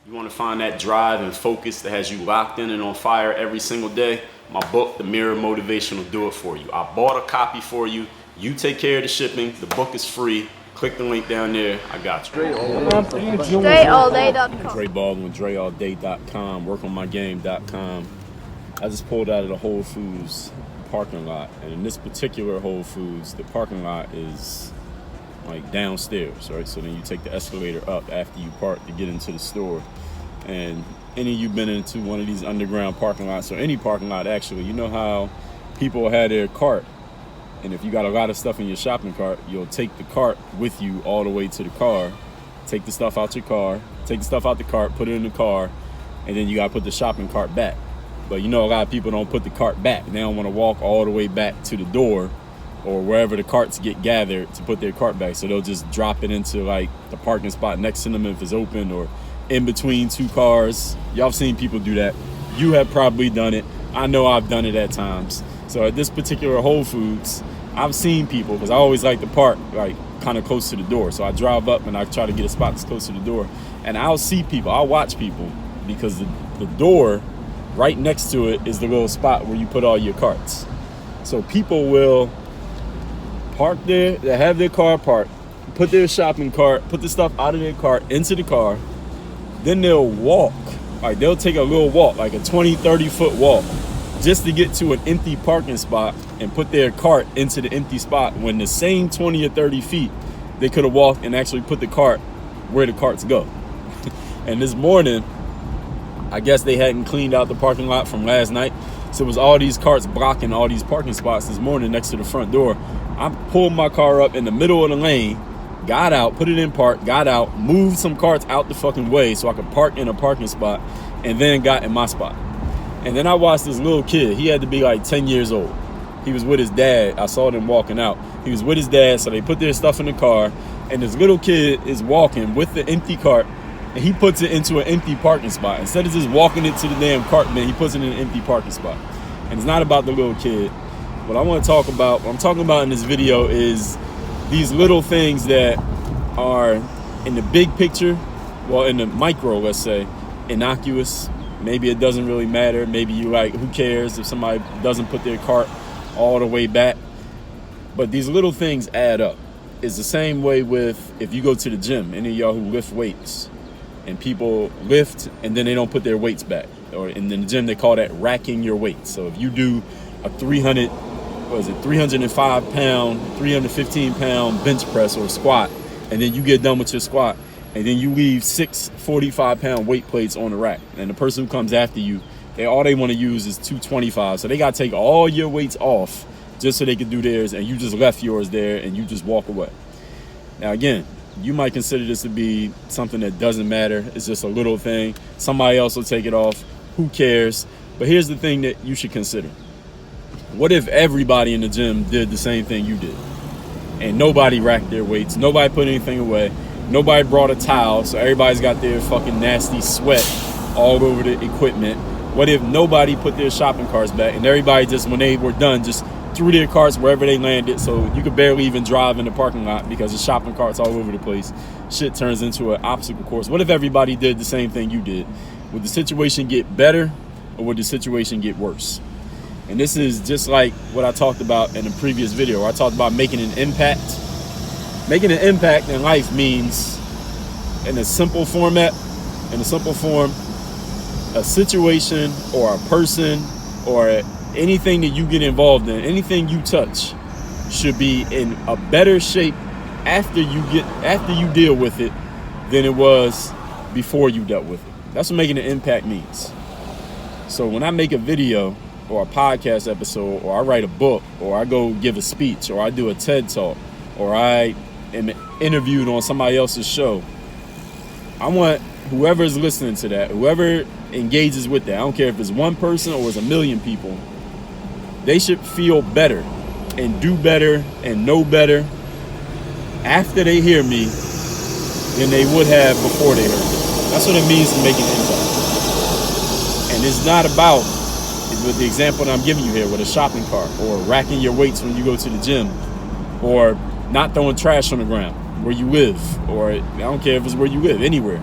You want to find that drive and focus that has you locked in and on fire every single day? My book, The Mirror Motivation, will do it for you. I bought a copy for you. You take care of the shipping. The book is free. Click the link down there. I got you. DreAllDay.com. Dre Baldwin, DreAllDay.com, WorkOnMyGame.com. I just pulled out of the Whole Foods parking lot, and in this particular Whole Foods, the parking lot is like downstairs, right? So then you take the escalator up after you park to get into the store. And any of you been into one of these underground parking lots, or any parking lot actually, you know how people have their cart, and if you got a lot of stuff in your shopping cart, you'll take the cart with you all the way to the car, take the stuff out your car, take the stuff out the cart, put it in the car, and then you gotta put the shopping cart back. But you know a lot of people don't put the cart back. They don't want to walk all the way back to the door or wherever the carts get gathered to put their cart back. So they'll just drop it into like the parking spot next to them if it's open, or in between two cars. Y'all have seen people do that. You have probably done it. I know I've done it at times. So at this particular Whole Foods, I've seen people, because I always like to park like kind of close to the door. So I drive up and I try to get a spot that's close to the door. And I'll see people, I'll watch people, because the door right next to it is the little spot where you put all your carts. So people will park there, they have their car parked, put their shopping cart, put the stuff out of their cart into the car, then they'll walk, like they'll take a little walk, like a 20-30 foot walk, just to get to an empty parking spot and put their cart into the empty spot, when the same 20 or 30 feet they could have walked and actually put the cart where the carts go. And this morning, I guess they hadn't cleaned out the parking lot from last night, so it was all these carts blocking all these parking spots this morning next to the front door. I pulled my car up in the middle of the lane, got out, put it in park, got out, moved some carts out the fucking way so I could park in a parking spot, and then got in my spot. And then I watched this little kid. He had to be like 10 years old. He was with his dad. I saw them walking out. He was with his dad, so they put their stuff in the car, and this little kid is walking with the empty cart, and he puts it into an empty parking spot. Instead of just walking it to the damn cart, man, he puts it in an empty parking spot. And it's not about the little kid. What I want to talk about, what I'm talking about in this video, is these little things that are in the big picture, well, in the micro, let's say, innocuous. Maybe it doesn't really matter. Maybe you like, who cares if somebody doesn't put their cart all the way back? But these little things add up. It's the same way with, if you go to the gym, any of y'all who lift weights, and people lift and then they don't put their weights back, or in the gym they call that racking your weights. So if you do a 305 pound, 315 pound bench press or squat, and then you get done with your squat, and then you leave 6 45 pound weight plates on the rack, and the person who comes after you, all they want to use is 225. So they got to take all your weights off just so they can do theirs, and you just left yours there and you just walk away. Now again, you might consider this to be something that doesn't matter. It's just a little thing. Somebody else will take it off. Who cares? But here's the thing that you should consider. What if everybody in the gym did the same thing you did? And nobody racked their weights. Nobody put anything away. Nobody brought a towel, so everybody's got their fucking nasty sweat all over the equipment. What if nobody put their shopping carts back, and everybody just, when they were done, just threw their carts wherever they landed, so you could barely even drive in the parking lot because the shopping carts all over the place. Shit turns into an obstacle course. What if everybody did the same thing you did? Would the situation get better, or would the situation get worse? And this is just like what I talked about in the previous video, where I talked about making an impact. Making an impact in life means, in a simple form, a situation or a person or anything that you get involved in, anything you touch, should be in a better shape after you deal with it than it was before you dealt with it. That's what making an impact means. So when I make a video or a podcast episode, or I write a book, or I go give a speech, or I do a TED talk, or I am interviewed on somebody else's show, I want whoever is listening to that, whoever engages with that, I don't care if it's one person or it's 1 million people, they should feel better and do better and know better after they hear me than they would have before they heard me. That's what it means to make an impact. And it's not about, with the example that I'm giving you here, with a shopping cart, or racking your weights when you go to the gym, or not throwing trash on the ground where you live, or I don't care if it's where you live, anywhere.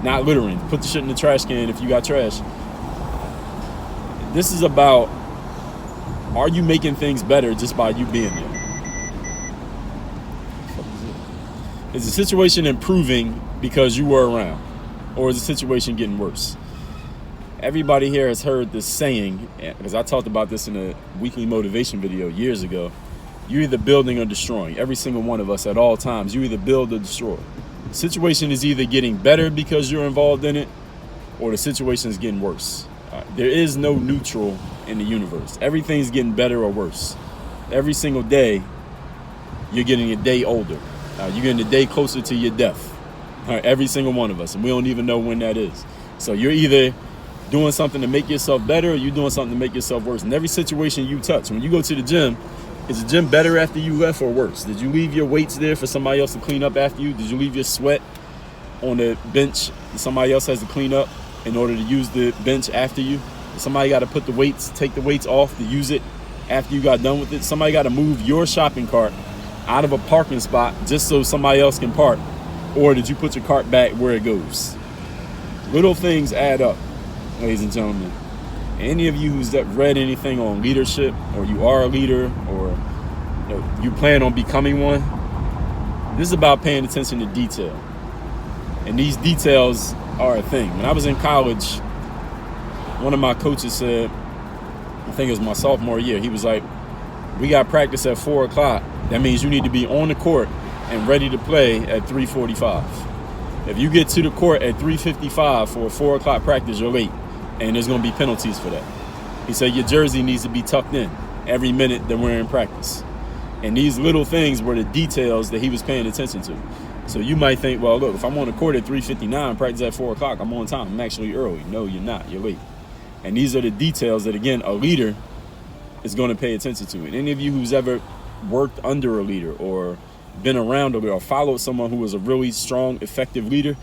not littering. Put the shit in the trash can if you got trash. This is about, are you making things better just by you being there? Is the situation improving because you were around? Or is the situation getting worse? Everybody here has heard this saying, because I talked about this in a weekly motivation video years ago. You're either building or destroying. Every single one of us at all times, you either build or destroy. The situation is either getting better because you're involved in it, or the situation is getting worse. There is no neutral in the universe. Everything's getting better or worse. Every single day, you're getting a day older. You're getting a day closer to your death. Every single one of us, and we don't even know when that is. So you're either doing something to make yourself better, or you're doing something to make yourself worse. In every situation you touch, when you go to the gym, is the gym better after you left or worse? Did you leave your weights there for somebody else to clean up after you? Did you leave your sweat on the bench that somebody else has to clean up in order to use the bench after you? Somebody got to put the weights, take the weights off to use it after you got done with it. Somebody got to move your shopping cart out of a parking spot just so somebody else can park. Or did you put your cart back where it goes? Little things add up, ladies and gentlemen. Any of you who's read anything on leadership, or you are a leader, or you plan on becoming one, this is about paying attention to detail. And these details are a thing. When I was in college, one of my coaches said, I think it was my sophomore year, he was like, we got practice at 4 o'clock. That means you need to be on the court and ready to play at 3:45. If you get to the court at 3:55 for a 4 o'clock practice, you're late, and there's going to be penalties for that. He said your jersey needs to be tucked in every minute that we're in practice. And these little things were the details that he was paying attention to. So you might think, well, look, if I'm on the court at 3:59, practice at 4 o'clock, I'm on time. I'm actually early. No, you're not. You're late. And these are the details that, again, a leader is going to pay attention to. And any of you who's ever worked under a leader or been around a leader or followed someone who was a really strong, effective leader,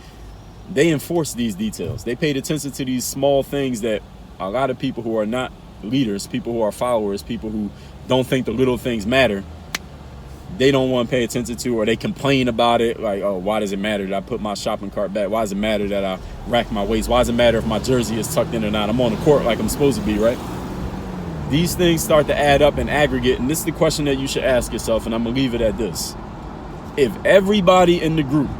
they enforce these details. They paid attention to these small things that a lot of people who are not leaders, people who are followers, people who don't think the little things matter, they don't want to pay attention to, or they complain about it. Like, oh, why does it matter that I put my shopping cart back? Why does it matter that I rack my waist? Why does it matter if my jersey is tucked in or not? I'm on the court like I'm supposed to be, right? These things start to add up and aggregate, and this is the question that you should ask yourself, and I'm going to leave it at this. If everybody in the group,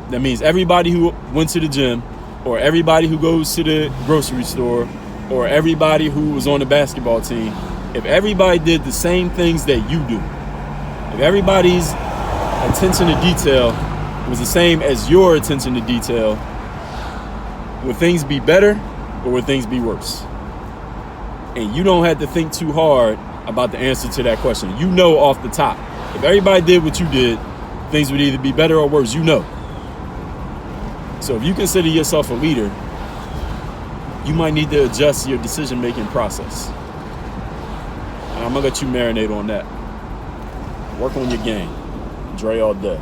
that means everybody who went to the gym, or everybody who goes to the grocery store, or everybody who was on the basketball team, if everybody did the same things that you do, if everybody's attention to detail was the same as your attention to detail, would things be better or would things be worse? And you don't have to think too hard about the answer to that question. You know off the top. If everybody did what you did, things would either be better or worse. You know. So if you consider yourself a leader, you might need to adjust your decision-making process. And I'm going to let you marinate on that. Work on your game. Dre all day.